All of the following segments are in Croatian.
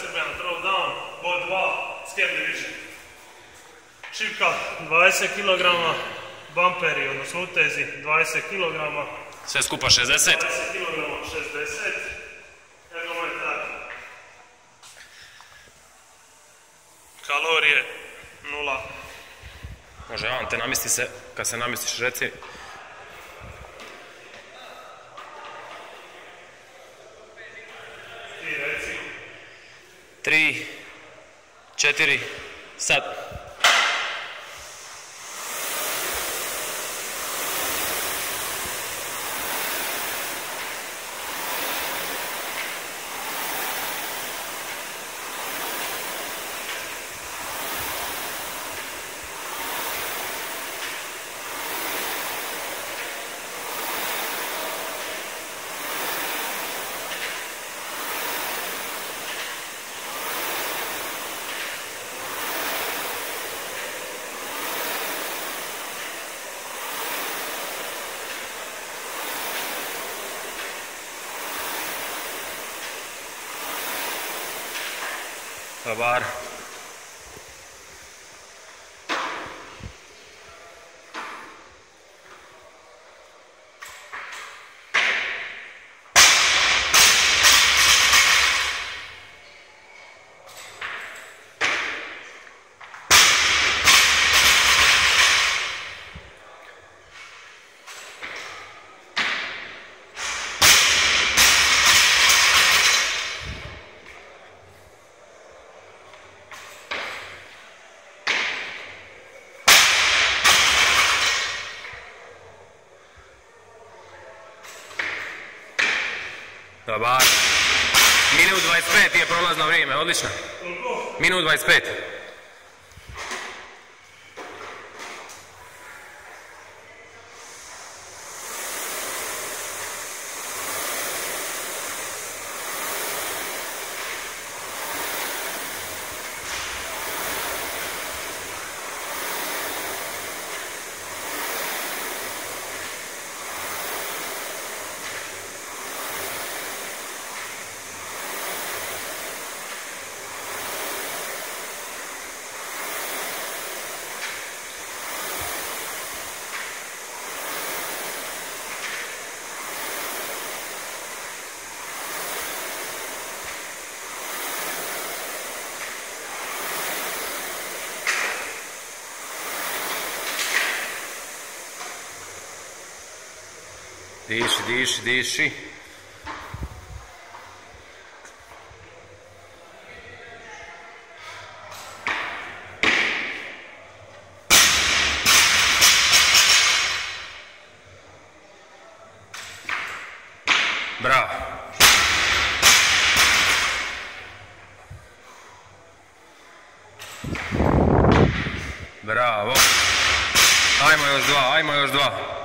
Serbian throwdown, bod 2, scale division. Šipka 20 kg, bumperi, odnosno utezi 20 kg. Sve skupa 60? 20 kg, 60. Ergometar. Kalorije 0. Može, Ante, namisli se, kad se namisliš reci. Ti reci. 3, 4, sad. Dobar. Dobar. Minut 25 je prolazno vrijeme, odlično. Minut 25. Diši, diši, diši. Bravo. Bravo. Ajmo još dva, ajmo još dva.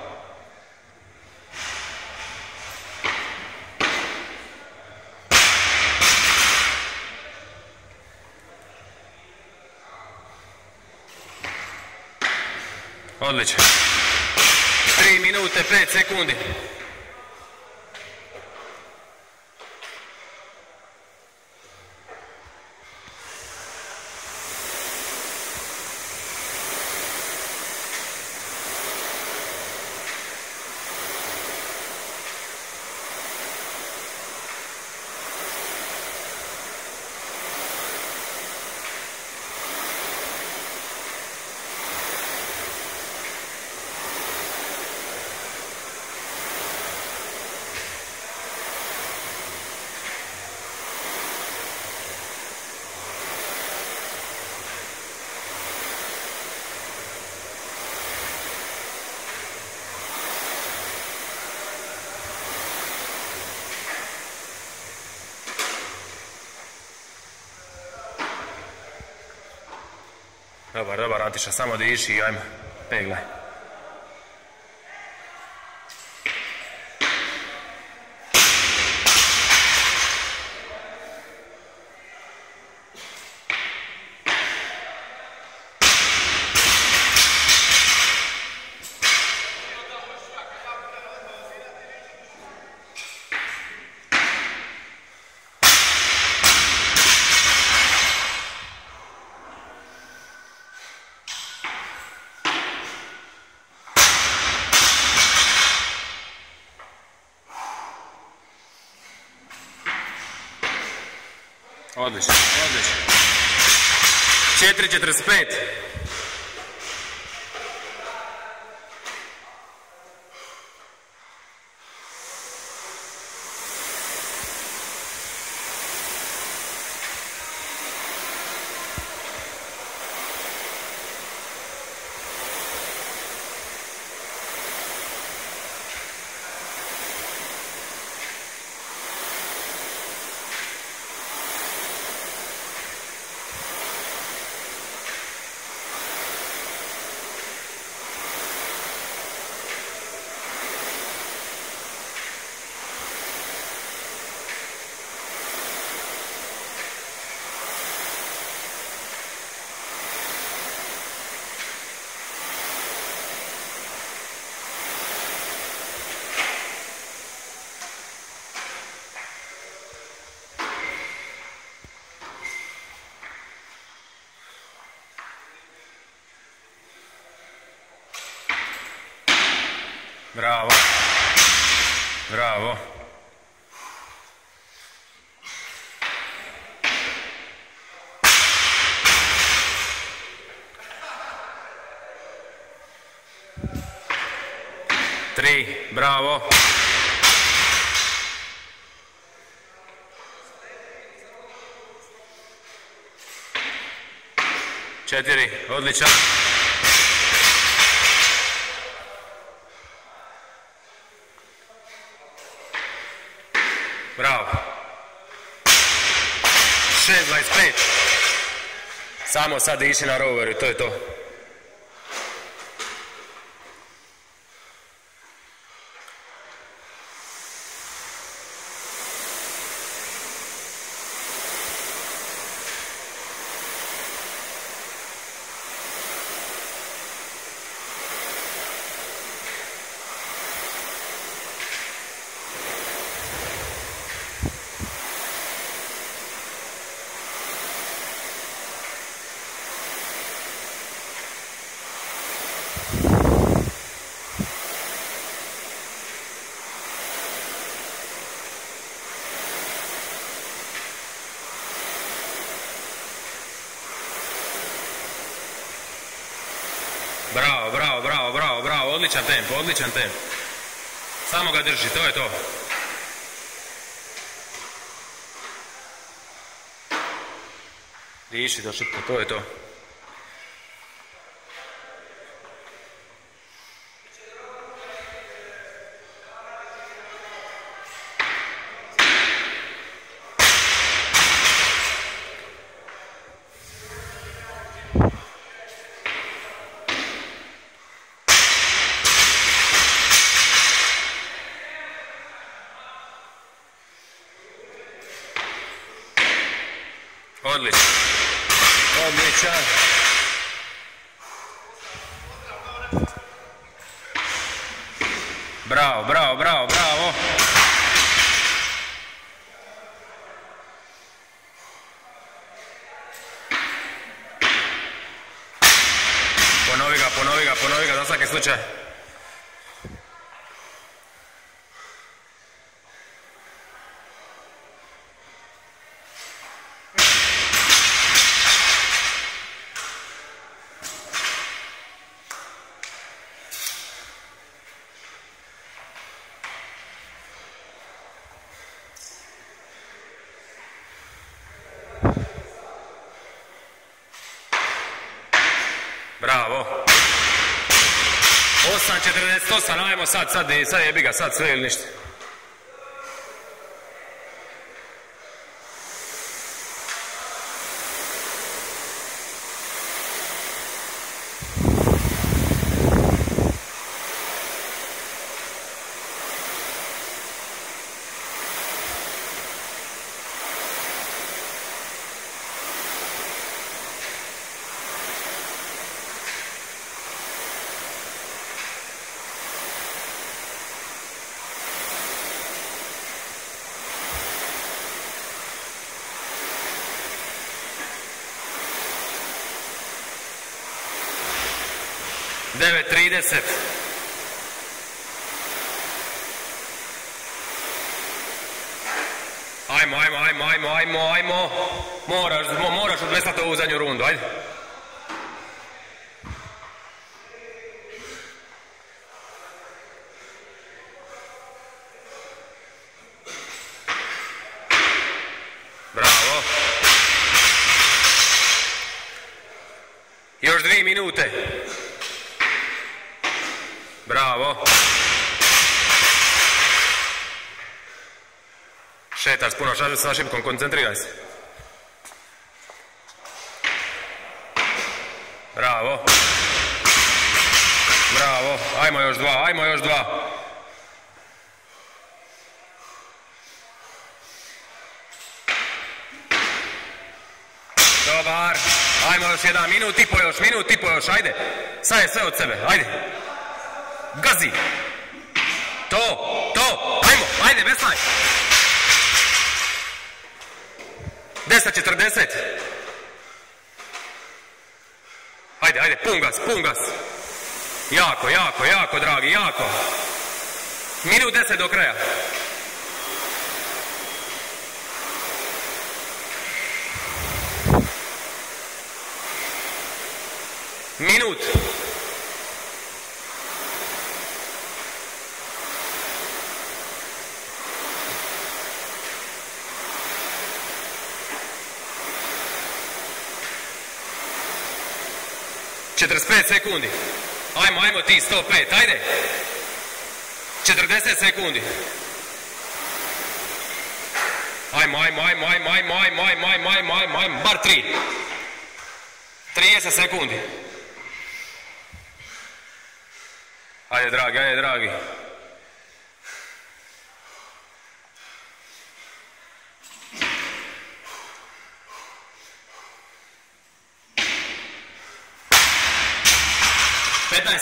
Odlično. 3 minute 5 sekundi. Dobar, dobar, Antiša, samo diši i ajmo, peglaj. Odlično, odlično. 4.45. Bravo. Bravo. Tri, bravo. Četiri, odličan. Bravo. 6.25. Samo sad iši na roveru, to je to. Bravo, bravo, bravo, bravo, bravo, odličan tempo, odličan tempo. Samo ga drži, to je to. Diši do šipka, to je to. Odlično. Odličan. Bravo, bravo, bravo, bravo. Ponovi ga za svaki slučaj. Bravo. 8.48, ajmo sad jebi ga, sad sve ili ništa. Devet 30. Ajmo. Moraš odvestati ovu zadnju rundu, ajde. Bravo. Još 2 minute. Bravo. Šetaš puno sa šipkom, koncentriraj se. Bravo. Ajmo još 2. Dobar. Ajmo još 1 minut i po još, ajde. Sad je sve od sebe, ajde. Gazi. To. Ajde, veslaj. 10:40. Ajde, pun gas. Jako, dragi, jako. Minut 10 do kraja. Minut. ...45 sekundi. Ajmo ti 105, ajde. 40 sekundi. Ajmo. Bar 3. 30 sekundi. Ajde, dragi.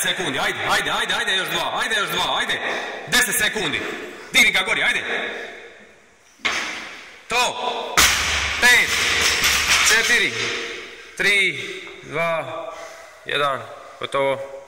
Sekundi, ajde, još 2, 10 sekundi, digni ga gori, ajde, to, 5, 4, 3, 2, 1, gotovo.